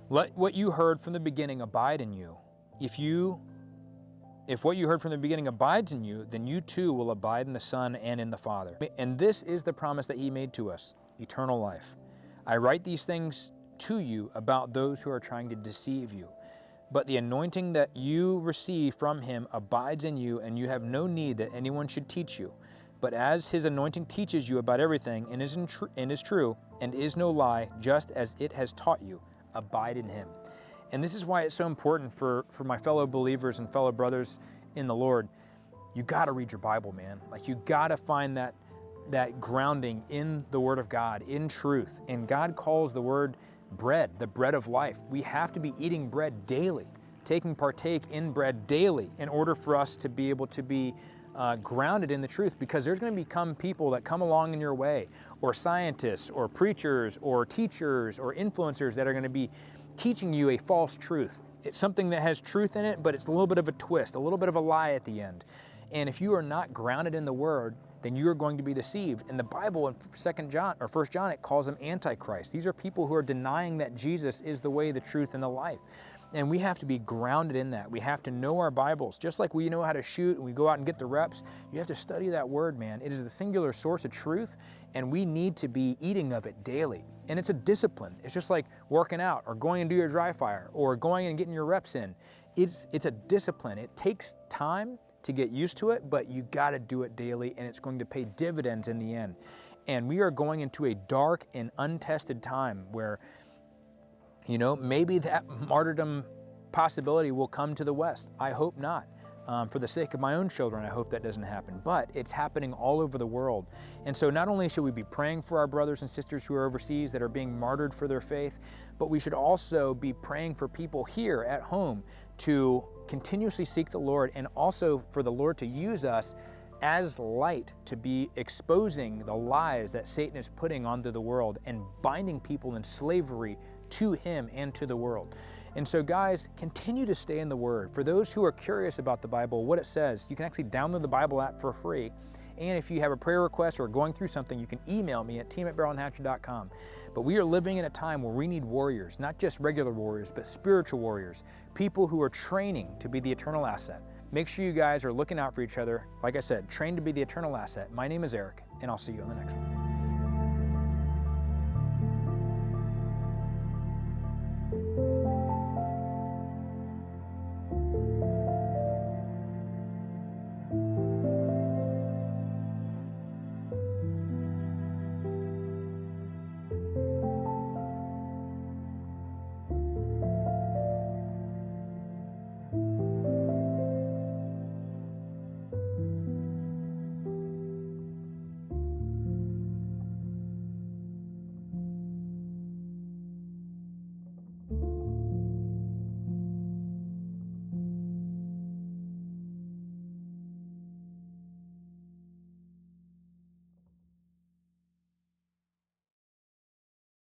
Let what you heard from the beginning abide in you. If what you heard from the beginning abides in you, then you too will abide in the Son and in the Father. And this is the promise that he made to us, eternal life. I write these things to you about those who are trying to deceive you. But the anointing that you receive from him abides in you, and you have no need that anyone should teach you. But as his anointing teaches you about everything and is true and is no lie, just as it has taught you, abide in him. And this is why it's so important for my fellow believers and fellow brothers in the Lord. You got to read your Bible, man. Like, you got to find that grounding in the Word of God, in truth. And God calls the Word bread, the bread of life. We have to be eating bread daily, partake in bread daily in order for us to be able to be grounded in the truth, because there's going to become people that come along in your way, or scientists, or preachers, or teachers, or influencers that are going to be teaching you a false truth. It's something that has truth in it, but it's a little bit of a twist, a little bit of a lie at the end. And if you are not grounded in the Word, then you are going to be deceived. In the Bible, in 1 John, it calls them Antichrist. These are people who are denying that Jesus is the way, the truth, and the life. And we have to be grounded in that. We have to know our Bibles. Just like we know how to shoot and we go out and get the reps, you have to study that Word, man. It is the singular source of truth, and we need to be eating of it daily. And it's a discipline. It's just like working out or going and do your dry fire or going and getting your reps in. It's a discipline. It takes time to get used to it, but you got to do it daily, and it's going to pay dividends in the end. And we are going into a dark and untested time where, maybe that martyrdom possibility will come to the West. I hope not. For the sake of my own children, I hope that doesn't happen. But it's happening all over the world. And so not only should we be praying for our brothers and sisters who are overseas that are being martyred for their faith, but we should also be praying for people here at home to continuously seek the Lord, and also for the Lord to use us as light to be exposing the lies that Satan is putting onto the world and binding people in slavery to him and to the world. And so guys, continue to stay in the Word. For those who are curious about the Bible, what it says, you can actually download the Bible app for free. And if you have a prayer request or going through something, you can email me at team@barrelhatchet.com. But we are living in a time where we need warriors, not just regular warriors, but spiritual warriors, people who are training to be the eternal asset. Make sure you guys are looking out for each other. Like I said, train to be the eternal asset. My name is Eric, and I'll see you on the next one.